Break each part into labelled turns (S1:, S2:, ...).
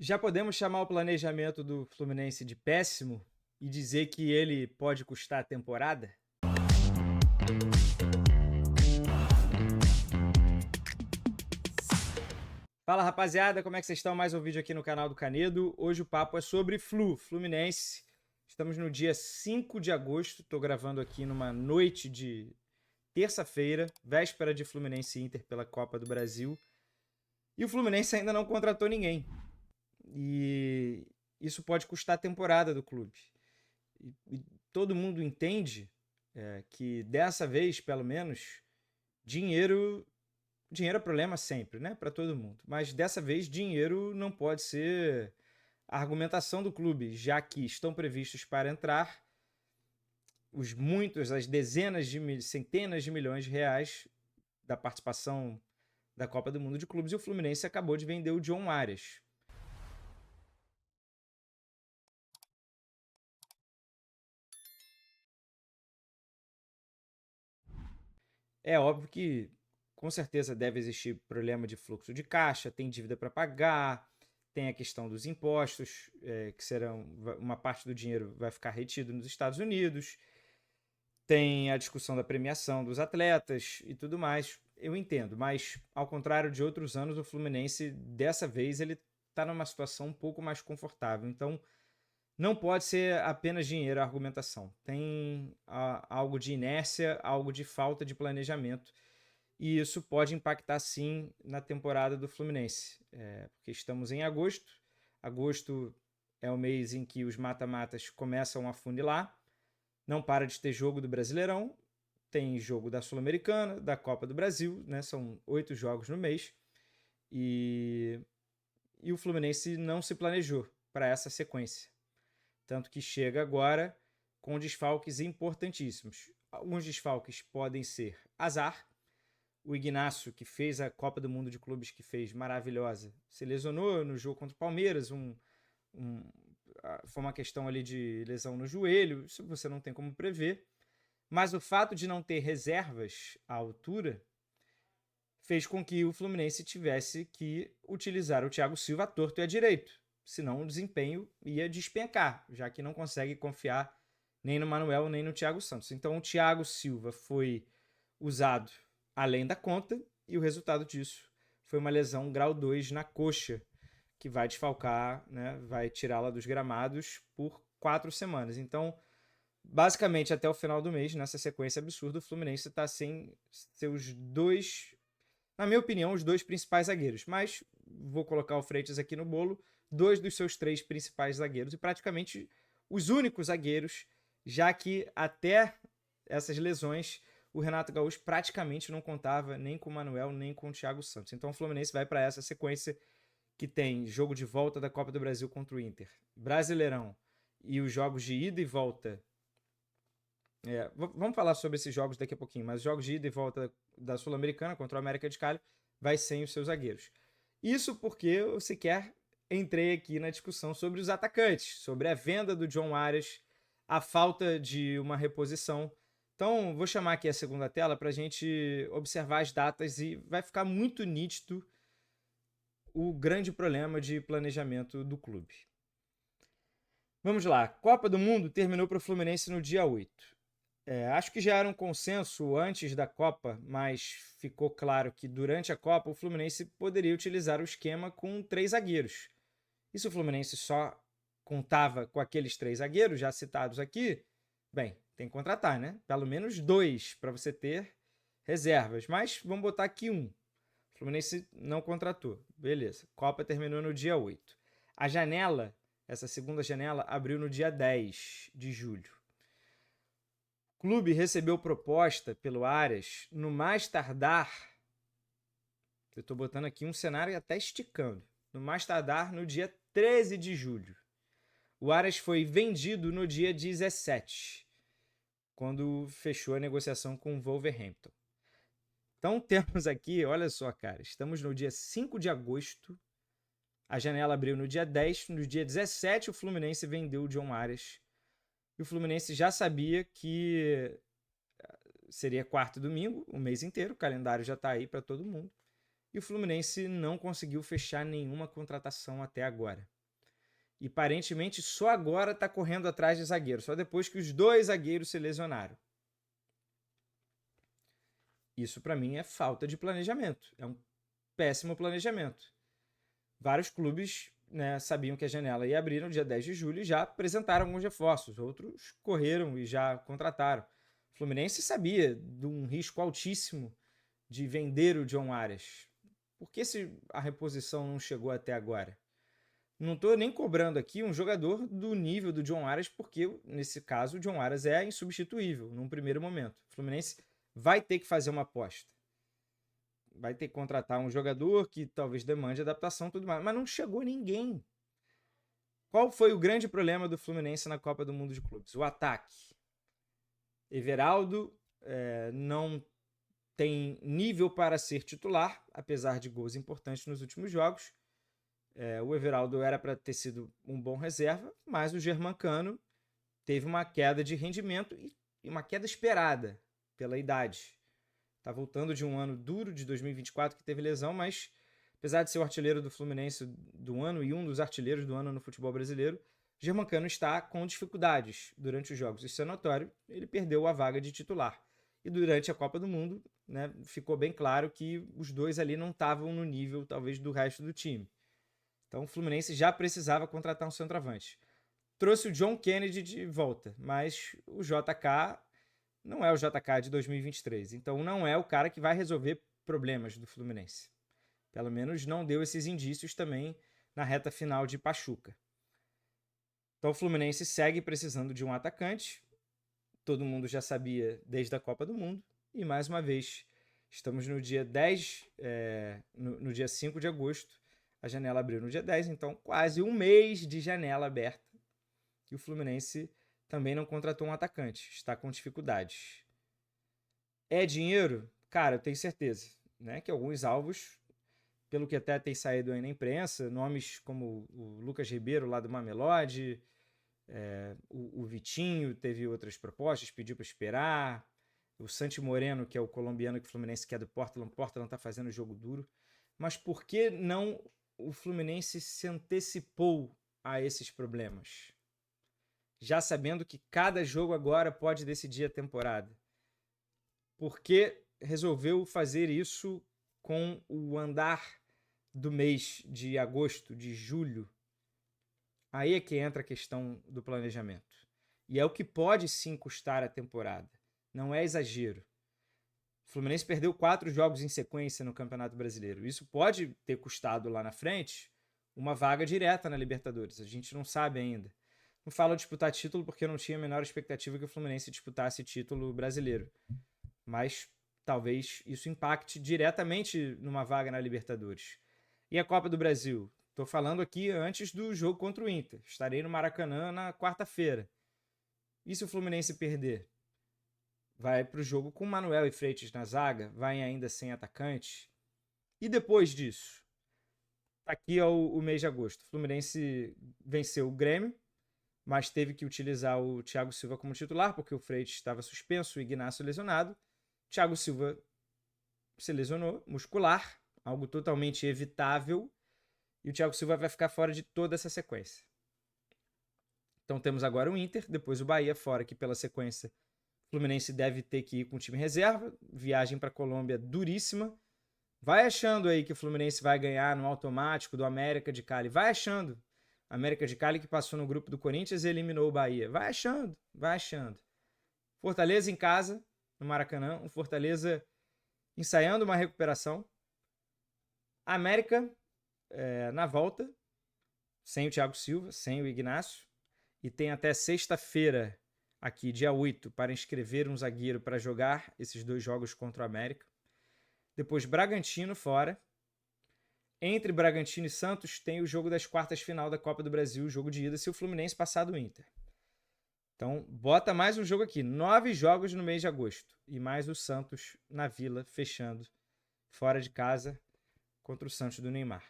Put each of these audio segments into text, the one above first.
S1: Já podemos chamar o planejamento do Fluminense de péssimo e dizer que ele pode custar a temporada? Fala rapaziada, como é que vocês estão? Mais um vídeo aqui no canal do Canedo. Hoje o papo é sobre Fluminense. Estamos no dia 5 de agosto, estou gravando aqui numa noite de terça-feira, véspera de Fluminense e Inter pela Copa do Brasil. E o Fluminense ainda não contratou ninguém. E isso pode custar a temporada do clube. E todo mundo entende que dessa vez, pelo menos, dinheiro dinheiro é problema sempre, né, para todo mundo. Mas dessa vez dinheiro não pode ser a argumentação do clube, já que estão previstos para entrar as dezenas de centenas de milhões de reais da participação da Copa do Mundo de Clubes, e o Fluminense acabou de vender o John Arias. É óbvio que com certeza deve existir problema de fluxo de caixa, tem dívida para pagar, tem a questão dos impostos, que serão uma parte do dinheiro vai ficar retido nos Estados Unidos, tem a discussão da premiação dos atletas e tudo mais. Eu entendo, mas ao contrário de outros anos, o Fluminense dessa vez ele está numa situação um pouco mais confortável. Então não pode ser apenas dinheiro a argumentação. Tem algo de inércia, algo de falta de planejamento. E isso pode impactar sim na temporada do Fluminense. Porque estamos em agosto. Agosto é o mês em que os mata-matas começam a funilar. Não para de ter jogo do Brasileirão. Tem jogo da Sul-Americana, da Copa do Brasil, né? São 8 jogos no mês. E o Fluminense não se planejou para essa sequência. Tanto que chega agora com desfalques importantíssimos. Alguns desfalques podem ser azar. O Ignacio, que fez a Copa do Mundo de Clubes, que fez maravilhosa, se lesionou no jogo contra o Palmeiras. Foi uma questão ali de lesão no joelho. Isso você não tem como prever. Mas o fato de não ter reservas à altura fez com que o Fluminense tivesse que utilizar o Thiago Silva à torto e à direito. Senão o desempenho ia despencar, já que não consegue confiar nem no Manuel nem no Thiago Santos. Então o Thiago Silva foi usado além da conta e o resultado disso foi uma lesão grau 2 na coxa, que vai desfalcar, né, vai tirá-la dos gramados por 4 semanas. Então, basicamente, até o final do mês, nessa sequência absurda, o Fluminense está sem seus dois, na minha opinião, os dois principais zagueiros. Mas vou colocar o Freitas aqui no bolo, dois dos seus três principais zagueiros e praticamente os únicos zagueiros, já que até essas lesões o Renato Gaúcho praticamente não contava nem com o Manuel nem com o Thiago Santos. Então o Fluminense vai para essa sequência que tem jogo de volta da Copa do Brasil contra o Inter, Brasileirão e os jogos de ida e volta. Vamos falar sobre esses jogos daqui a pouquinho, mas os jogos de ida e volta da Sul-Americana contra o América de Cali vai sem os seus zagueiros. Isso porque eu sequer entrei aqui na discussão sobre os atacantes, sobre a venda do John Arias, a falta de uma reposição. Então, vou chamar aqui a segunda tela para a gente observar as datas e vai ficar muito nítido o grande problema de planejamento do clube. Vamos lá, Copa do Mundo terminou para o Fluminense no dia 8. Acho que já era um consenso antes da Copa, mas ficou claro que durante a Copa o Fluminense poderia utilizar o esquema com 3 zagueiros. E se o Fluminense só contava com aqueles 3 zagueiros já citados aqui, bem, tem que contratar, né? Pelo menos 2 para você ter reservas. Mas vamos botar aqui um. O Fluminense não contratou. Beleza. Copa terminou no dia 8. A janela, essa segunda janela, abriu no dia 10 de julho. O clube recebeu proposta pelo Arias no mais tardar. Eu estou botando aqui um cenário até esticando. No mais tardar no dia 13 de julho. O Arias foi vendido no dia 17, quando fechou a negociação com o Wolverhampton. Então temos aqui, olha só, cara, estamos no dia 5 de agosto, a janela abriu no dia 10, no dia 17 o Fluminense vendeu o John Arias. E o Fluminense já sabia que seria quarto e domingo, o mês inteiro, o calendário já está aí para todo mundo. e o Fluminense não conseguiu fechar nenhuma contratação até agora. E aparentemente só agora está correndo atrás de zagueiro, só depois que os 2 zagueiros se lesionaram. Isso para mim é falta de planejamento, é um péssimo planejamento. Vários clubes, né, sabiam que a janela ia abrir no dia 10 de julho e já apresentaram alguns reforços, outros correram e já contrataram. O Fluminense sabia de um risco altíssimo de vender o John Arias. Por que a reposição não chegou até agora? Não estou nem cobrando aqui um jogador do nível do John Arias, porque nesse caso o John Arias é insubstituível num primeiro momento. O Fluminense vai ter que fazer uma aposta. Vai ter que contratar um jogador que talvez demande adaptação e tudo mais. Mas não chegou ninguém. Qual foi o grande problema do Fluminense na Copa do Mundo de Clubes? O ataque. Everaldo não tem nível para ser titular, apesar de gols importantes nos últimos jogos. O Everaldo era para ter sido um bom reserva, mas o Germancano teve uma queda de rendimento e uma queda esperada pela idade. Está voltando de um ano duro, de 2024, que teve lesão, mas apesar de ser o artilheiro do Fluminense do ano e um dos artilheiros do ano no futebol brasileiro, Germancano está com dificuldades durante os jogos. Isso é notório, ele perdeu a vaga de titular. E durante a Copa do Mundo, né, ficou bem claro que os dois ali não estavam no nível, talvez, do resto do time. Então o Fluminense já precisava contratar um centroavante. Trouxe o John Kennedy de volta, mas o JK não é o JK de 2023. Então não é o cara que vai resolver problemas do Fluminense. Pelo menos não deu esses indícios também na reta final de Pachuca. Então o Fluminense segue precisando de um atacante. Todo mundo já sabia desde a Copa do Mundo. E mais uma vez, estamos no dia 10, no dia 5 de agosto. A janela abriu no dia 10, então quase um mês de janela aberta. E o Fluminense também não contratou um atacante. Está com dificuldades. É dinheiro? Cara, eu tenho certeza, né, que alguns alvos, pelo que até tem saído aí na imprensa, nomes como o Lucas Ribeiro lá do Mamelodi, o Vitinho teve outras propostas, pediu para esperar. O Santi Moreno, que é o colombiano que o Fluminense quer do Portland está fazendo jogo duro. Mas por que não o Fluminense se antecipou a esses problemas? Já sabendo que cada jogo agora pode decidir a temporada. Por que resolveu fazer isso com o andar do mês de agosto, de julho? Aí é que entra a questão do planejamento. E é o que pode sim custar a temporada. Não é exagero. O Fluminense perdeu 4 jogos em sequência no Campeonato Brasileiro. Isso pode ter custado lá na frente uma vaga direta na Libertadores. A gente não sabe ainda. Não falo disputar título porque eu não tinha a menor expectativa que o Fluminense disputasse título brasileiro. Mas talvez isso impacte diretamente numa vaga na Libertadores. E a Copa do Brasil? Estou falando aqui antes do jogo contra o Inter. Estarei no Maracanã na quarta-feira. E se o Fluminense perder? Vai para o jogo com Manuel e Freitas na zaga, vai ainda sem atacante. E depois disso? Aqui é o mês de agosto. O Fluminense venceu o Grêmio, mas teve que utilizar o Thiago Silva como titular, porque o Freitas estava suspenso, o Ignacio lesionado. Thiago Silva se lesionou, muscular, algo totalmente evitável, e o Thiago Silva vai ficar fora de toda essa sequência. Então temos agora o Inter, depois o Bahia fora, que pela sequência o Fluminense deve ter que ir com o time reserva, viagem para a Colômbia duríssima. Vai achando aí que o Fluminense vai ganhar no automático do América de Cali, vai achando. América de Cali que passou no grupo do Corinthians e eliminou o Bahia. Vai achando, vai achando. Fortaleza em casa, no Maracanã, um Fortaleza ensaiando uma recuperação. América na volta, sem o Thiago Silva, sem o Ignacio, e tem até sexta-feira, aqui, dia 8, para inscrever um zagueiro para jogar esses 2 jogos contra o América. Depois, Bragantino fora. Entre Bragantino e Santos, tem o jogo das quartas final da Copa do Brasil, o jogo de ida, se o Fluminense passar do Inter. Então, bota mais um jogo aqui. 9 jogos no mês de agosto. E mais o Santos na Vila, fechando, fora de casa, contra o Santos do Neymar.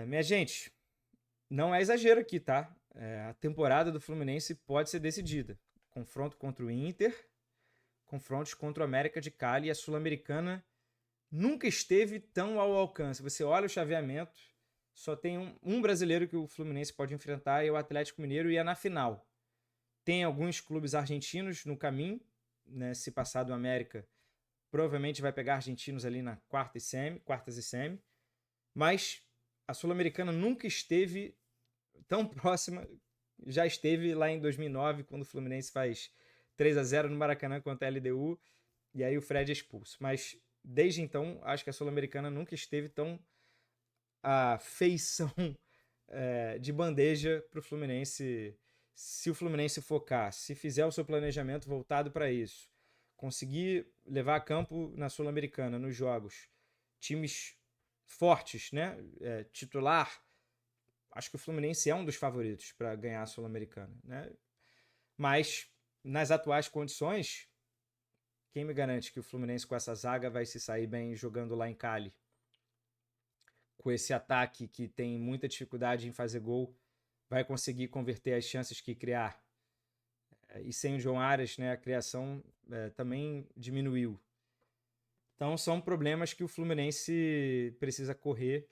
S1: Minha gente, não é exagero aqui, tá? A temporada do Fluminense pode ser decidida. Confronto contra o Inter, confrontos contra o América de Cali e a Sul-Americana nunca esteve tão ao alcance. Você olha o chaveamento, só tem um brasileiro que o Fluminense pode enfrentar, é o Atlético Mineiro, e é na final. Tem alguns clubes argentinos no caminho, né? Se passar do América, provavelmente vai pegar argentinos ali na quartas e semi, mas a Sul-Americana nunca esteve tão próxima. Já esteve lá em 2009, quando o Fluminense faz 3-0 no Maracanã contra a LDU, e aí o Fred é expulso. Mas desde então, acho que a Sul-Americana nunca esteve tão a feição de bandeja para o Fluminense. Se o Fluminense focar, se fizer o seu planejamento voltado para isso, conseguir levar a campo na Sul-Americana, nos jogos, times fortes, né? Titular, acho que o Fluminense é um dos favoritos para ganhar a Sul-Americana, né? Mas nas atuais condições, quem me garante que o Fluminense com essa zaga vai se sair bem jogando lá em Cali? Com esse ataque que tem muita dificuldade em fazer gol, vai conseguir converter as chances que criar? E sem o João Arias, né, a criação também diminuiu. Então são problemas que o Fluminense precisa correr.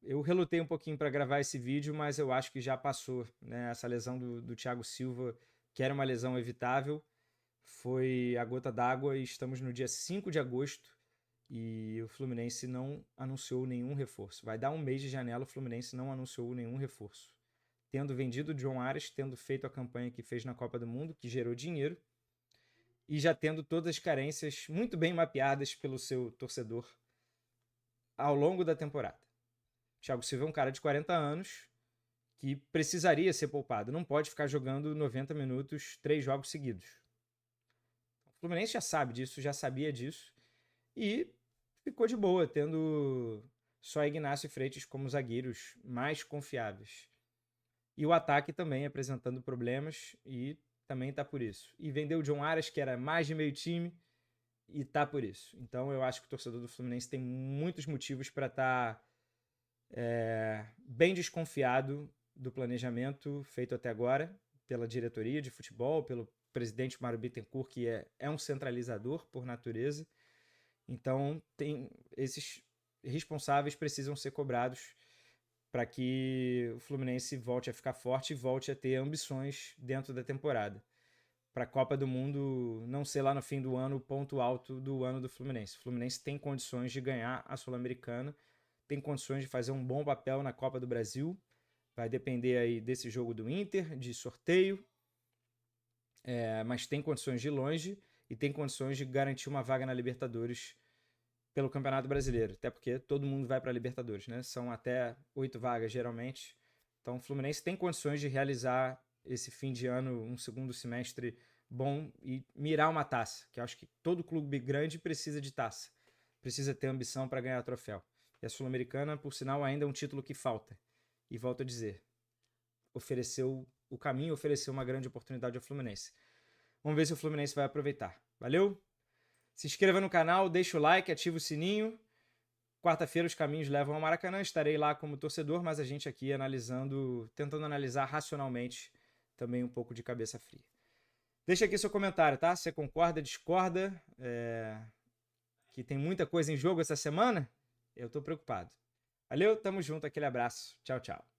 S1: Eu relutei um pouquinho para gravar esse vídeo, mas eu acho que já passou, né? Essa lesão do Thiago Silva, que era uma lesão evitável, foi a gota d'água, e estamos no dia 5 de agosto e o Fluminense não anunciou nenhum reforço. Vai dar um mês de janela, o Fluminense não anunciou nenhum reforço. Tendo vendido o João Arias, tendo feito a campanha que fez na Copa do Mundo, que gerou dinheiro, e já tendo todas as carências muito bem mapeadas pelo seu torcedor ao longo da temporada. Thiago Silva é um cara de 40 anos que precisaria ser poupado. Não pode ficar jogando 90 minutos, 3 jogos seguidos. O Fluminense já sabe disso, já sabia disso. E ficou de boa, tendo só Ignacio e Freitas como zagueiros mais confiáveis. E o ataque também apresentando problemas, e também tá por isso. E vendeu o John Arias, que era mais de meio time, e tá por isso. Então eu acho que o torcedor do Fluminense tem muitos motivos para estar bem desconfiado do planejamento feito até agora pela diretoria de futebol, pelo presidente Mário Bittencourt, que é um centralizador por natureza. Então esses responsáveis precisam ser cobrados para que o Fluminense volte a ficar forte e volte a ter ambições dentro da temporada. Para a Copa do Mundo não ser lá no fim do ano o ponto alto do ano do Fluminense. O Fluminense tem condições de ganhar a Sul-Americana, tem condições de fazer um bom papel na Copa do Brasil. Vai depender aí desse jogo do Inter, de sorteio, mas tem condições de ir longe e tem condições de garantir uma vaga na Libertadores pelo Campeonato Brasileiro, até porque todo mundo vai para a Libertadores, né? São até 8 vagas geralmente. Então o Fluminense tem condições de realizar esse fim de ano, um segundo semestre bom e mirar uma taça, que eu acho que todo clube grande precisa de taça, precisa ter ambição para ganhar troféu. E a Sul-Americana, por sinal, ainda é um título que falta. E volto a dizer, ofereceu o caminho, ofereceu uma grande oportunidade ao Fluminense. Vamos ver se o Fluminense vai aproveitar. Valeu? Se inscreva no canal, deixa o like, ativa o sininho. Quarta-feira os caminhos levam ao Maracanã. Estarei lá como torcedor, mas a gente aqui tentando analisar racionalmente, também um pouco de cabeça fria. Deixa aqui seu comentário, tá? Você concorda, discorda? Que tem muita coisa em jogo essa semana? Eu tô preocupado. Valeu, tamo junto, aquele abraço. Tchau, tchau.